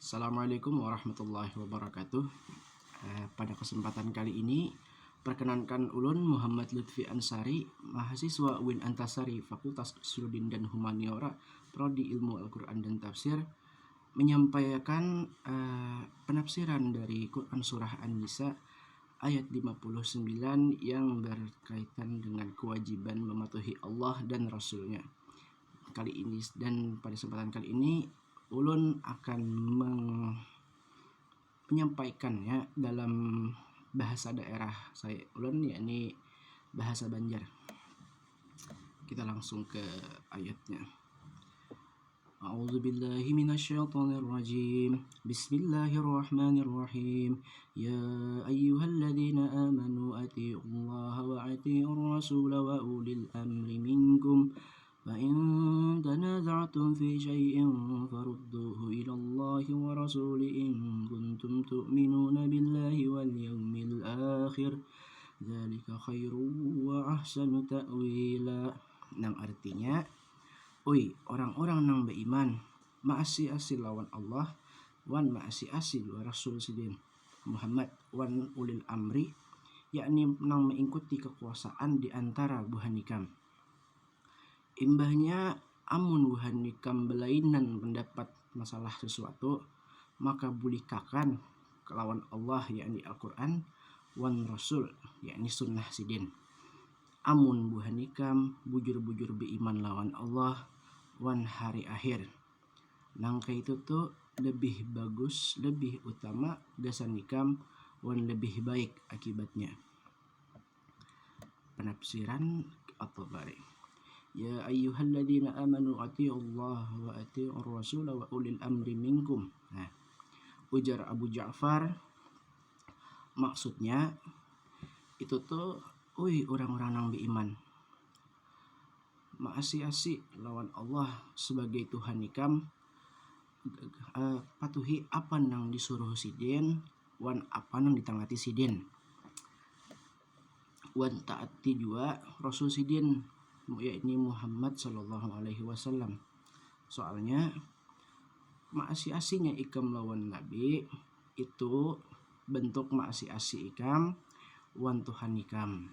Assalamualaikum warahmatullahi wabarakatuh. Pada kesempatan kali ini, perkenankan ulun Muhammad Lutfi Ansari, mahasiswa UIN Antasari, Fakultas Usuluddin dan Humaniora, Prodi Ilmu Al-Quran dan Tafsir, menyampaikan penafsiran dari Quran Surah An-Nisa ayat 59 yang berkaitan dengan kewajiban mematuhi Allah dan Rasulnya. Kali ini dan pada kesempatan kali ini ulun akan menyampaikannya dalam bahasa daerah saya ulun, yakni bahasa Banjar. Kita langsung ke ayatnya. A'udzubillahi minasyaitonirrajim. Bismillahirrahmanirrahim. Ya ayyuhalladzina amanu atiiullaha wa atiiur rasula wa ulil amri minkum. فإن تنازعتم في شيء فردوه إلى الله ورسوله إن كنتم تؤمنون بالله واليوم الآخر ذلك خير وأحسن تأويلا. Nang artinya, orang-orang nang beriman maasi-asi lawan Allah wan maasi-asi lawan Rasul sidin Muhammad wan ulil amri, yakni nang mengikuti kekuasaan di antara buhanikam. Imbahnya amun buhanikam belainan pendapat masalah sesuatu, maka bulikakan kelawan Allah yakni Al-Quran wan Rasul yakni sunnah sidin. Amun buhanikam bujur-bujur beriman lawan Allah wan hari akhir, nang itu tuh lebih bagus, lebih utama gasanikam wan lebih baik akibatnya. Penafsiran At-Tabari. Ya ayyuhalladzina amanu atiiullaha wa atiiur rasula wa ulil amri minkum. Ujar Abu Ja'far, maksudnya itu tuh orang-orang yang beriman maasi-asi lawan Allah sebagai Tuhan ikam, patuhi apa nang disuruh sidin wan apa nang ditangati sidin, wan taati juga Rasul sidin yakni Muhammad sallallahu alaihi wasallam. Soalnya maasi-asinya ikam lawan Nabi itu bentuk maasi-asi ikam wan Tuhan ikam.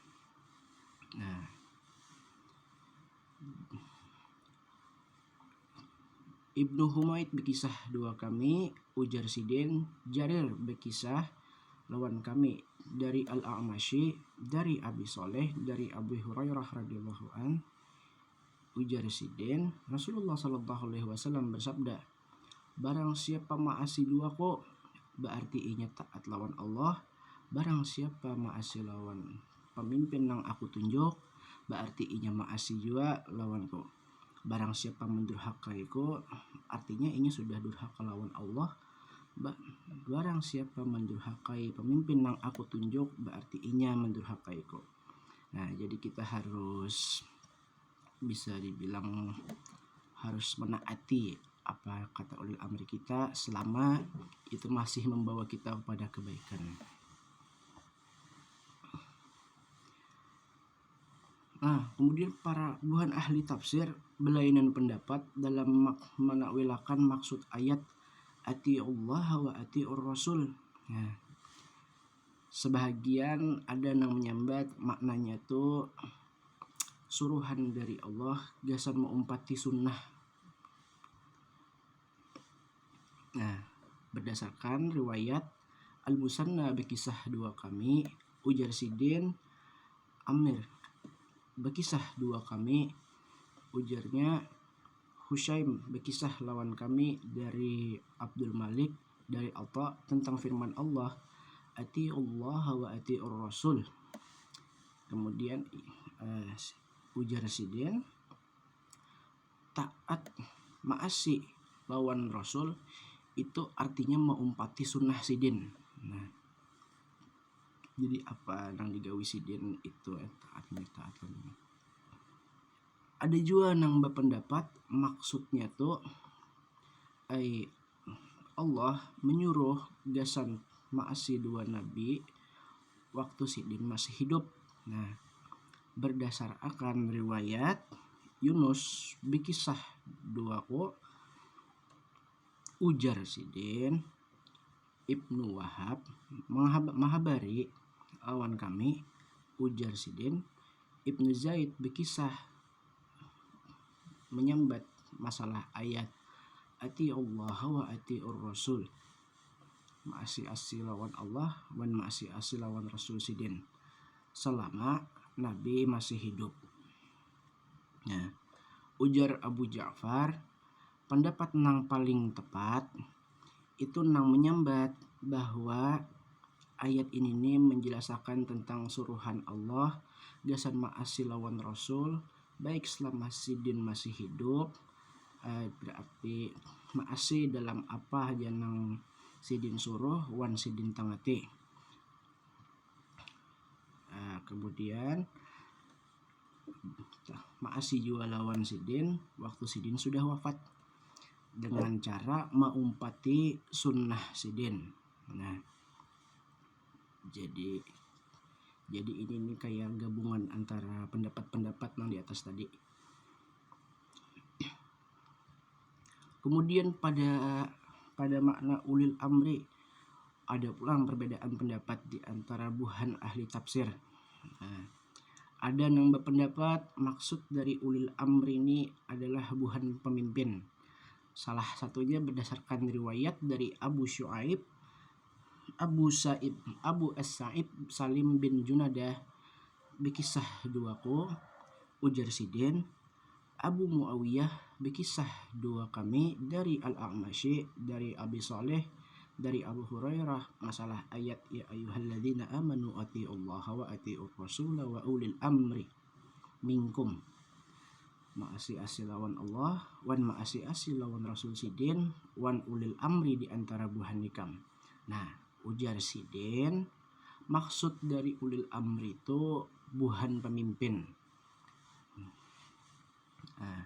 Ibnu Humaid berkisah dua kami, ujar sidin Jarir berkisah lawan kami dari Al-A'mashi, dari Abi Soleh, dari Abu Hurairah radhiyallahu an, ujar sidin Rasulullah sallallahu alaihi wasallam bersabda, barang siapa maasi dua kok berarti inya taat lawan Allah, barang siapa maasi lawan pemimpin nang aku tunjuk berarti inya maasi juga lawan kok, barang siapa mendurhakai kok artinya inya sudah durhaka lawan Allah, barang siapa mendurhakai pemimpin yang aku tunjuk berarti inya mendurhakaiku. Jadi kita harus bisa dibilang harus menaati apa kata ulil amri kita selama itu masih membawa kita kepada kebaikan. Kemudian para buhan ahli tafsir belainan pendapat dalam menakwilakan maksud ayat atiiullah wa atiiur rasul. Sebahagian ada yang menyambat maknanya tuh suruhan dari Allah gasan mengumpati sunnah. Berdasarkan riwayat Al-Musanna berkisah dua kami, ujar sidin Amir berkisah dua kami, ujarnya Husyaim berkisah lawan kami dari Abdul Malik dari Atha tentang firman Allah atiiullaha wa atiiur rasul. Kemudian ujar sidin taat maasi lawan Rasul itu artinya mengumpati sunnah sidin. Jadi apa yang digawi sidin itu taat. Ada juga yang berpendapat maksudnya tuh Allah menyuruh gasan maasi dua nabi waktu sidin masih hidup. Berdasar akan riwayat Yunus berkisah dua kok Ujar Sidin Ibnu Wahab menghabari lawan kami. Ujar Sidin Ibnu Zaid berkisah menyambat masalah ayat ati Allah wa ati Rasul, maasi lawan Allah wan maasi lawan Rasul Sidin selama Nabi masih hidup. Nah, ujar Abu Ja'far, pendapat nang paling tepat itu nang menyambat bahwa ayat ini nih menjelaskan tentang suruhan Allah gasan maasi lawan Rasul baik selama Sidin masih hidup, berarti maasi dalam apa aja nang Sidin suruh wan Sidin tangati. Kemudian maasi juga lawan Sidin waktu Sidin sudah wafat dengan cara maumpati sunnah Sidin. Nah, jadi ini nih kayak gabungan antara pendapat-pendapat yang di atas tadi. Kemudian pada makna ulil amri ada pula perbedaan pendapat di antara buhan ahli tafsir. Nah, ada yang berpendapat maksud dari ulil amri ini adalah buhan pemimpin. Salah satunya berdasarkan riwayat dari Abu Syuaib, Abu As-Sa'ib Salim bin Junadah berkisah duaku. Ujar Sidin Abu Muawiyah berkisah dua kami dari Al-A'mashi dari Abi Saleh dari Abu Hurairah masalah ayat ya ayyuhalladzina amanu atiullaha wa atiur rasul wa ulil amri minkum, maasi lawan Allah wan maasi lawan Rasul Sidin wan ulil amri di antara buhan nikam. Nah, ujar Sidin maksud dari ulil amri itu buhan pemimpin. Nah,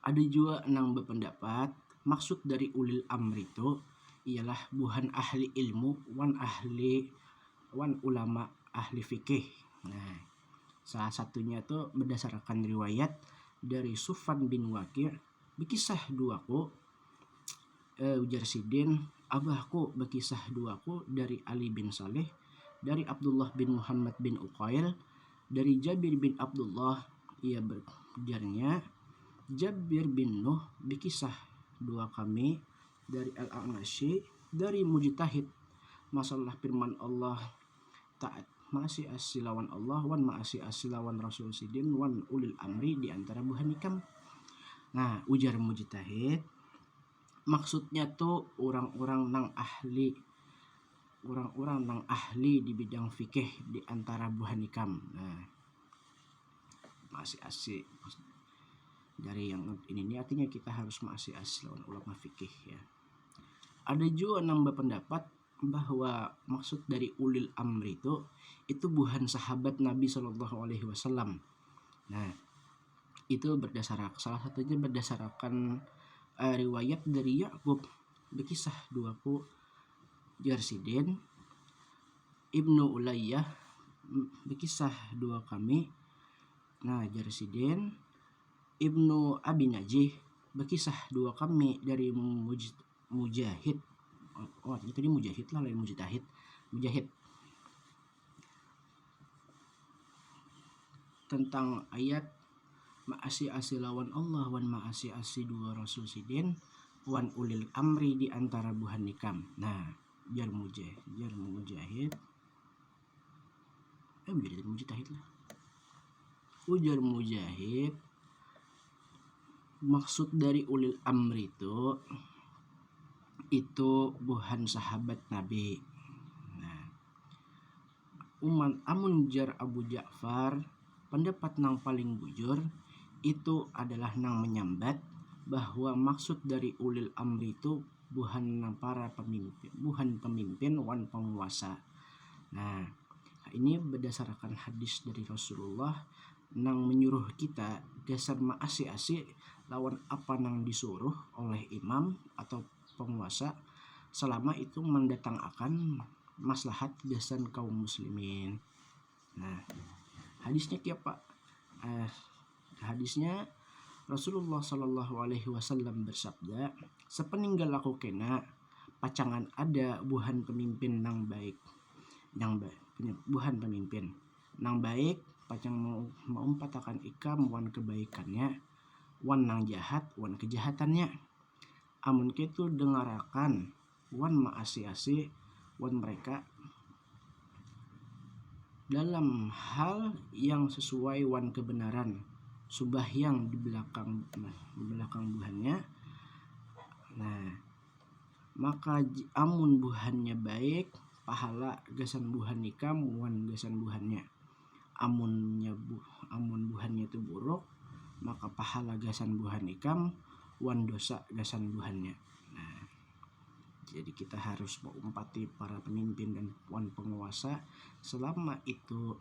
ada juga yang berpendapat maksud dari ulil amri itu ialah buhan ahli ilmu wan ulama ahli fikih. Nah, salah satunya itu berdasarkan riwayat dari Sufyan bin Waqi' berkisah duaku. Ujar Sidin abahku berkisah duaku dari Ali bin Saleh dari Abdullah bin Muhammad bin Uqail dari Jabir bin Abdullah. Ia berujarnya Jabir bin Nuh berkisah dua kami dari Al-A'mashi dari Mujtahid masalah firman Allah taat maasi lawan Allah wan maasi lawan Rasul Sidin wan ulil amri di antara buhan nikam. Nah, ujar Mujtahid maksudnya tuh orang-orang nang ahli di bidang fikih di antara buhan nikam. Nah, maasi dari yang ini artinya kita harus maasi lawan ulama fikih ya. Ada juga yang berpendapat bahwa maksud dari ulil amri itu buhan sahabat Nabi SAW. Nah, itu salah satunya berdasarkan riwayat dari Ya'qub berkisah duaku Jarsidin Ibnu Ulayyah berkisah dua kami. Nah, Jarsidin Ibnu Abi Najih berkisah dua kami dari Mujahid. Oh, itu dia Mujahid lah, lain Mujtahid. Mujahid tentang ayat maasi lawan Allah wan maasi dua Rasul Sidin wan ulil amri di antara buhan nikam. Nah, jar Mujahid Mujtahid lah. Ujar Mujahid maksud dari ulil amri itu buhan sahabat Nabi. Nah, amun jar Abu Ja'far pendapat nang paling bujur itu adalah nang menyambat bahwa maksud dari ulil amri itu buhan nang para pemimpin wan penguasa. Nah, ini berdasarkan hadis dari Rasulullah nang menyuruh kita dasar maasi lawan apa nang disuruh oleh imam atau penguasa selama itu mendatangkan maslahat gasan kaum muslimin. Nah, hadisnya kia Pak? Hadisnya Rasulullah Shallallahu Alaihi Wasallam bersabda, sepeninggal aku kena pacangan ada buhan pemimpin nang baik, buhan pemimpin nang baik pacang mau patakan ikam wan kebaikannya, wan nang jahat wan kejahatannya. Amun kitu dengarakan wan maasi-asi wan mereka dalam hal yang sesuai wan kebenaran, subahyang di belakang buhannya. Nah, maka amun buhannya baik, pahala gasan buhan ikam wan gasan buhannya. Amun buhannya itu buruk, maka pahala gasan buhan ikam wan dosa gasan buhannya. Nah, jadi kita harus mengumpati para pemimpin dan wan penguasa selama itu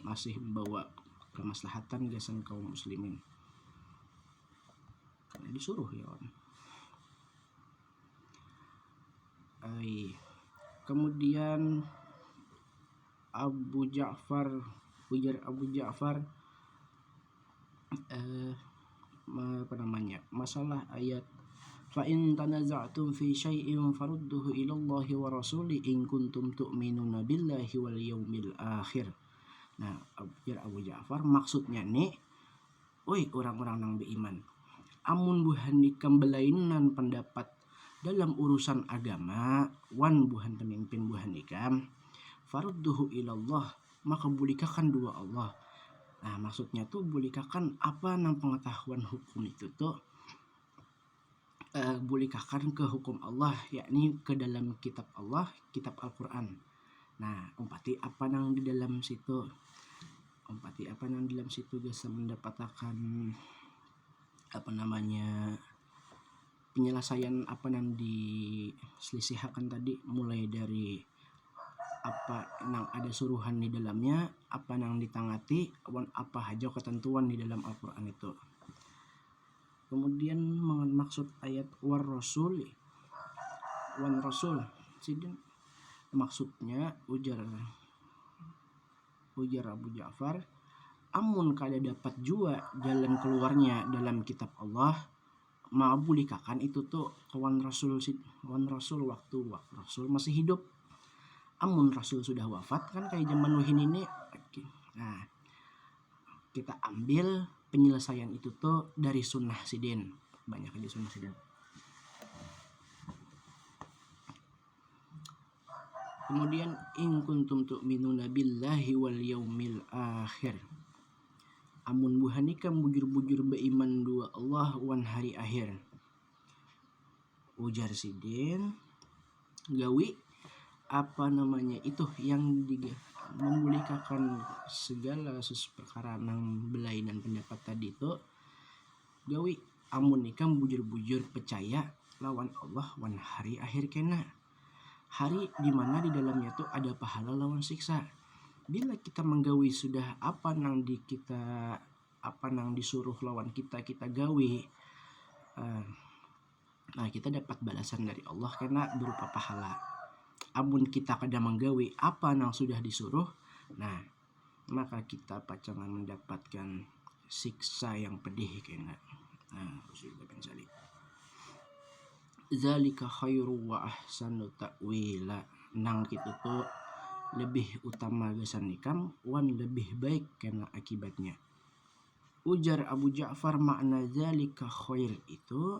masih membawa kemaslahatan gasan kaum muslimin. Karena disuruh ya wan. Kemudian ujar Abu Ja'far masalah ayat fa in tanaza'tum fi syai'in farudduhu ila Allahi wa rasuli in kuntum tu'minuna billahi wal yaumil akhir. Nah, Abu Ja'far maksudnya nih, oi orang-orang nang beriman, amun buhan dikembelainan pendapat dalam urusan agama wan buhan pemimpin buhan ikam, farudduhu ilallah, maka bulikakan dua Allah. Nah, maksudnya tuh bulikakan apa nang pengetahuan hukum itu tuh bulikakan ke hukum Allah, yakni ke dalam kitab Allah, kitab Al-Quran. Nah, umpati apa nang di dalam situ bisa mendapatkan penyelesaian apa nang diselisihakan tadi, mulai dari apa nang ada suruhan di dalamnya, apa nang ditangati, apa aja ketentuan di dalam Al-Quran itu. Kemudian maksud ayat wan rasul sidin, maksudnya ujar Abu Ja'far, amun kada dapat jua jalan keluarnya dalam kitab Allah, mabulikakan itu tuh ke wan rasul waktu rasul masih hidup. Amun rasul sudah wafat kan kayak zaman Nuhin ini, nah kita ambil penyelesaian itu tuh dari sunnah sidin, banyak di sunnah sidin. Kemudian in kuntum tu'minuna billahi wal yaumil akhir, amun buhan ikam bujur-bujur beiman dua Allah wan hari akhir. Ujar sidin, gawi itu yang memulikakan segala perkara nang belainan pendapat tadi itu, gawi amun ikam bujur-bujur percaya lawan Allah wan hari akhir kena, hari dimana di dalamnya tuh ada pahala lawan siksa. Bila kita menggawi sudah apa nang disuruh lawan kita gawi, nah kita dapat balasan dari Allah karena berupa pahala. Amun kita kada menggawi apa nang sudah disuruh, nah maka kita pacangan mendapatkan siksa yang pedih kena. Nah, zalika khairu wa ahsanu ta'wila, nang kitu tuh lebih utama gasan ikam wan lebih baik kena akibatnya. Ujar Abu Ja'far, makna zalika khair itu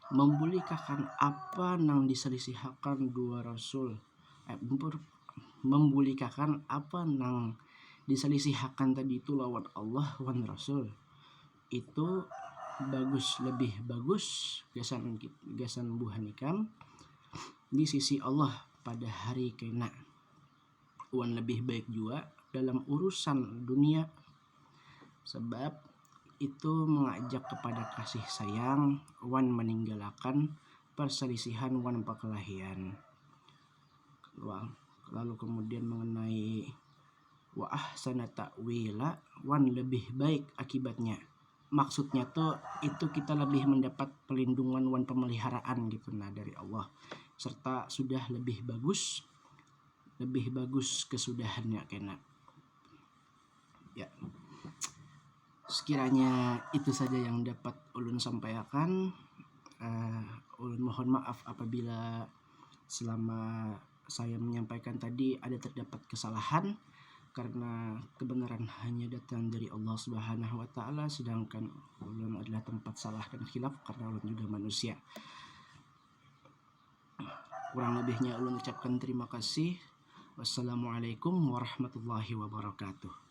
membulikakan apa nang diselisihkan dua rasul, membulikakan apa nang diselisihkan tadi itu lawan Allah wan rasul, itu lebih bagus gasan buhan ikam di sisi Allah pada hari kena, wan lebih baik juga dalam urusan dunia, sebab itu mengajak kepada kasih sayang wan meninggalkan perselisihan wan perkelahian. Lalu kemudian mengenai wa ahsana ta'wila, wan lebih baik akibatnya, maksudnya tuh itu kita lebih mendapat pelindungan wan pemeliharaan gitu dari Allah, serta sudah lebih bagus kesudahannya kena ya. Sekiranya itu saja yang dapat ulun sampaikan. Ulun mohon maaf apabila selama saya menyampaikan tadi ada terdapat kesalahan, karena kebenaran hanya datang dari Allah Subhanahu wa taala, sedangkan ulun adalah tempat salah dan khilaf karena ulun juga manusia. Kurang lebihnya ulun ucapkan terima kasih. Wassalamualaikum warahmatullahi wabarakatuh.